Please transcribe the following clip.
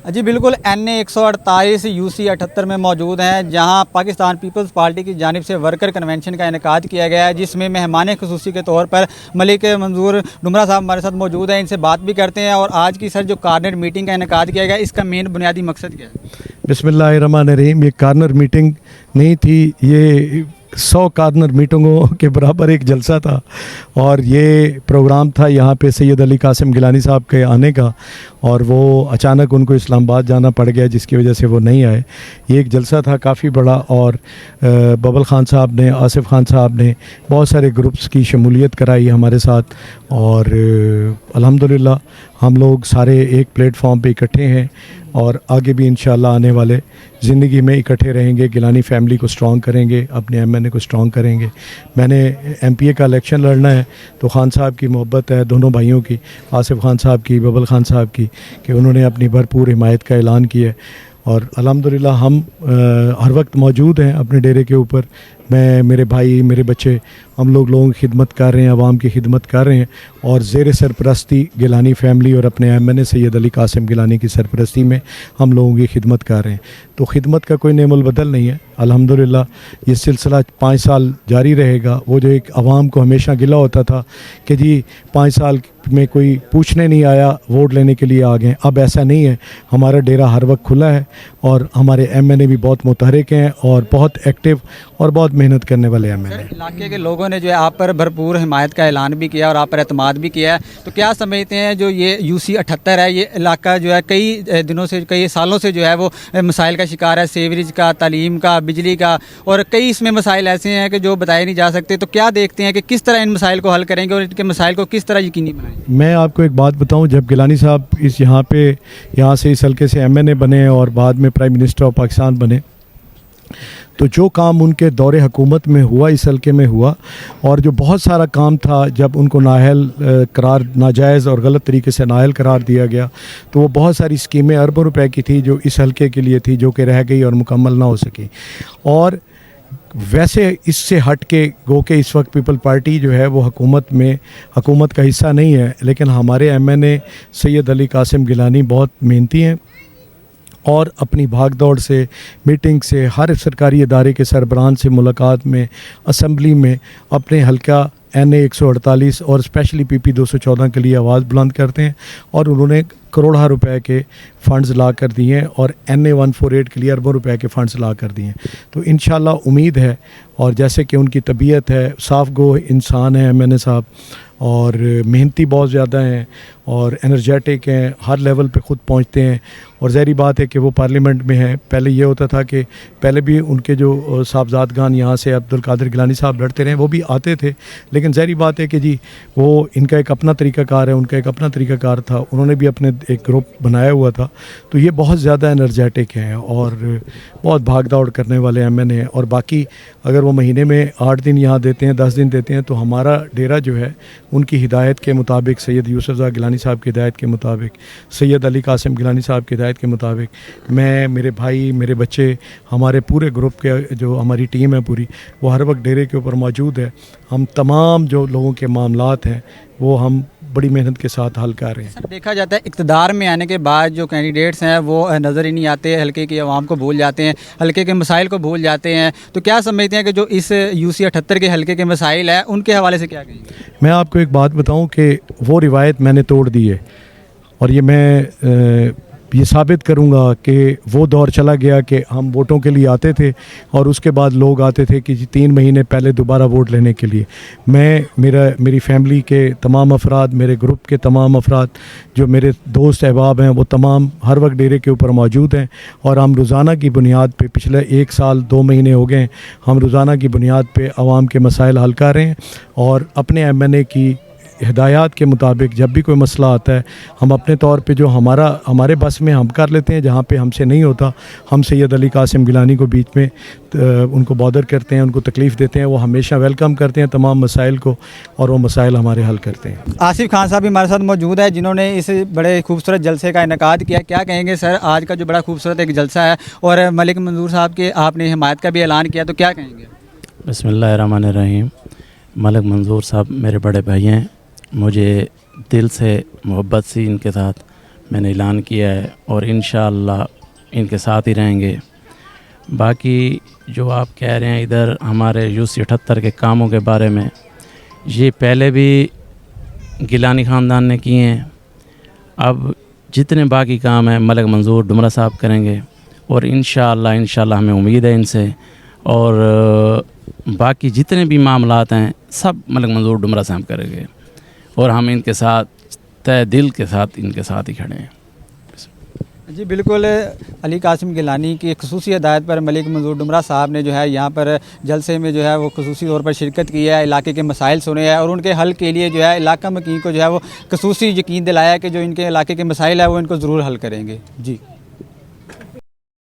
जी बिल्कुल, NA 148 UC 78 में मौजूद हैं, जहां पाकिस्तान पीपल्स पार्टी की जानिब से वर्कर कन्वेंशन का इनेकाद किया गया है, जिसमें मेहमान खुसूसी के तौर पर मलिक मंजूर डुमरा साहब हमारे साथ मौजूद हैं। इनसे बात भी करते हैं। और आज की सर जो कार्नर मीटिंग का इनेकाद किया गया, इसका मेन बुनियादी मकसद क्या है? बिस्मिल्लाहिर्रहमानिर्रहीम। ये कार्नर मीटिंग नहीं थी, ये 100 कार्नर मीटिंगों के बराबर एक जलसा था। और ये प्रोग्राम था यहाँ पे सैयद अली कासिम गिलानी साहब के आने का, और वो अचानक उनको इस्लामाबाद जाना पड़ गया, जिसकी वजह से वो नहीं आए। ये एक जलसा था काफ़ी बड़ा, और बबल ख़ान साहब ने, आसिफ खान साहब ने बहुत सारे ग्रुप्स की शमूलियत कराई हमारे साथ। और अल्हम्दुलिल्लाह हम लोग सारे एक प्लेटफॉर्म पे इकट्ठे हैं, और आगे भी इंशाअल्लाह आने वाले ज़िंदगी में इकट्ठे रहेंगे। गिलानी फैमिली को स्ट्रॉन्ग करेंगे, अपने MNA को स्ट्रॉन्ग करेंगे। मैंने MPA का इलेक्शन लड़ना है, तो खान साहब की मोहब्बत है, दोनों भाइयों की, आसिफ खान साहब की, बबल खान साहब की, कि उन्होंने अपनी भरपूर हिमायत का ऐलान किया है। और अल्हम्दुलिल्लाह हम हर वक्त मौजूद हैं अपने डेरे के ऊपर। मैं, मेरे भाई, मेरे बच्चे, हम लोगों की खिदमत कर रहे हैं, आवाम की खिदमत कर रहे हैं। और ज़ेर सरपरस्ती गिलानी फैमिली और अपने MNA सैयद अली कासिम गिलानी की सरपरस्ती में हम लोगों की खिदमत कर रहे हैं। तो खिदमत का कोई नेमुल बदल नहीं है। अल्हम्दुलिल्लाह ये सिलसिला 5 साल जारी रहेगा। वो जो एक आवाम को हमेशा गिला होता था कि जी 5 साल में कोई पूछने नहीं आया, वोट लेने के लिए आ गए, अब ऐसा नहीं है। हमारा डेरा हर वक्त खुला है, और हमारे MNA भी बहुत मुतहरिक हैं और बहुत एक्टिव और बहुत मेहनत करने वाले MNA। इलाके के लोगों ने जो है आप पर भरपूर हिमायत का ऐलान भी किया और आप पर एतमाद भी किया है, तो क्या समझते हैं जो ये UC 78 है, ये इलाका जो है कई दिनों से, कई सालों से जो है वो मसाइल का शिकार है, सीवरेज का, तालीम का, बिजली का, और कई इसमें मसाइल ऐसे हैं कि जो बताए नहीं जा सकते। तो क्या देखते हैं कि किस तरह इन मसाइल को हल करेंगे और इनके मसाइल को किस तरह यकीनी बनाएंगे? मैं आपको एक बात बताऊं, जब गिलानी साहब यहाँ से इस हल्के से MNA बने और बाद में प्राइम मिनिस्टर ऑफ पाकिस्तान बने, तो जो काम उनके दौरे हुकूमत में हुआ, इस हल्के में हुआ, और जो बहुत सारा काम था, जब उनको नाअहल करार, नाजायज़ और गलत तरीके से नाअहल करार दिया गया, तो वो बहुत सारी स्कीमें अरबों रुपए की थी जो इस हल्के के लिए थी, जो कि रह गई और मुकम्मल ना हो सकी। और वैसे इससे हट के गो के इस वक्त पीपल पार्टी जो है वो हुकूमत का हिस्सा नहीं है, लेकिन हमारे MNA सैयद अली कासिम गिलानी बहुत मेहनती हैं, और अपनी भाग दौड़ से, मीटिंग से, हर सरकारी इदारे के सरबराहान से मुलाकात में, असम्बली में अपने हल्का NA 148 और स्पेशली PP 214 के लिए आवाज़ बुलंद करते हैं। और उन्होंने करोड़ों रुपए के फ़ंड्स ला कर दिए हैं, और NA 148 के लिए अरबों रुपए के फ़ंड्स ला कर दिए हैं। तो इंशाल्लाह उम्मीद है, और जैसे कि उनकी तबीयत है, साफ़ गो इंसान है MNA साहब, और मेहनती बहुत ज़्यादा हैं, और एनर्जेटिक हैं, हर लेवल पे ख़ुद पहुंचते हैं। और ज़ाहिर बात है कि वो पार्लियामेंट में हैं। पहले ये होता था कि पहले भी उनके जो साहबजादगान यहाँ से अब्दुल कादिर गिलानी साहब लड़ते रहे, वो भी आते थे, लेकिन ज़ाहिर बात है कि जी वो इनका एक अपना तरीक़ाकार है, उनका एक अपना तरीक़ाकार था, उन्होंने भी अपने एक ग्रुप बनाया हुआ था। तो ये बहुत ज़्यादा एनर्जेटिक हैं और बहुत भाग दौड़ करने वाले MNA हैं। और बाकी अगर वो महीने में 8 दिन यहाँ देते हैं, 10 दिन देते हैं, तो हमारा डेरा जो है उनकी हिदायत के मुताबिक, सैयद यूसुफ गिलानी साहब की हिदायत के मुताबिक, सैयद अली कासिम गिलानी साहब की हिदायत के मुताबिक, मैं, मेरे भाई, मेरे बच्चे, हमारे पूरे ग्रुप के जो हमारी टीम है पूरी, वो हर वक्त डेरे के ऊपर मौजूद है। हम तमाम जो लोगों के मामलात हैं वो हम बड़ी मेहनत के साथ हल कर रहे हैं। सर देखा जाता है इक़्तिदार में आने के बाद जो कैंडिडेट्स हैं वो नज़र ही नहीं आते, हल्के की आवाम को भूल जाते हैं, हल्के के मसाइल को भूल जाते हैं। तो क्या समझते हैं कि जो इस UC 78 के हल्के के मसाइल हैं उनके हवाले से क्या कहेंगे? मैं आपको एक बात बताऊं कि वो रिवायत मैंने तोड़ दी है, और ये मैं ये साबित करूंगा कि वो दौर चला गया कि हम वोटों के लिए आते थे, और उसके बाद लोग आते थे कि 3 महीने पहले दोबारा वोट लेने के लिए। मेरी फैमिली के तमाम अफराद, मेरे ग्रुप के तमाम अफराद, जो मेरे दोस्त अहबाब हैं, वो तमाम हर वक्त डेरे के ऊपर मौजूद हैं। और हम रोज़ाना की बुनियाद पे, पिछले 1 साल 2 महीने हो गए, हम रोज़ाना की बुनियाद पे आवाम के मसाइल हल कर रहे हैं, और अपने MNA की हिदायत के मुताबिक जब भी कोई मसला आता है, हम अपने तौर पे जो हमारे बस में हम कर लेते हैं, जहाँ पे हमसे नहीं होता हम सैयद अली कासिम गिलानी को बीच में उनको बॉदर करते हैं, उनको तकलीफ़ देते हैं। वो हमेशा वेलकम करते हैं तमाम मसाइल को, और वो मसाइल हमारे हल करते हैं। आसिफ खान साहब भी हमारे साथ मौजूद है, जिन्होंने इस बड़े खूबसूरत जलसे का इनेकाद किया। क्या कहेंगे सर, आज का जो बड़ा खूबसूरत एक जलसा है, और मलिक मंजूर साहब के आपने हिमायत का भी ऐलान किया, तो क्या कहेंगे? बिस्मिल्लाहिर्रहमानिर्रहीम। मलिक मंजूर साहब मेरे बड़े भाई हैं, मुझे दिल से मोहब्बत सी इनके साथ मैंने ऐलान किया है और इंशाअल्लाह इनके साथ ही रहेंगे। बाकी जो आप कह रहे हैं इधर हमारे यूसी 78 के कामों के बारे में, ये पहले भी गिलानी ख़ानदान ने किए हैं। अब जितने बाकी काम हैं मलिक मंजूर डुमरा साहब करेंगे और इंशाअल्लाह हमें उम्मीद है इनसे। और बाकी जितने भी मामलात हैं सब मलिक मंजूर डुमरा साहब करेंगे और हम इनके साथ तय दिल के साथ इनके साथ ही खड़े हैं। जी बिल्कुल, अली कासिम गिलानी की खुसूसी हिदायत पर मलिक मंजूर डुमरा साहब ने जो है यहाँ पर जलसे में जो है वो खुसूसी तौर पर शिरकत की है, इलाके के मसाइल सुने हैं और उनके हल के लिए जो है इलाका मकीन को जो है वो खुसूसी यकीन दिलाया कि जो इनके इलाके के मसाइल है वो इनको ज़रूर हल करेंगे। जी।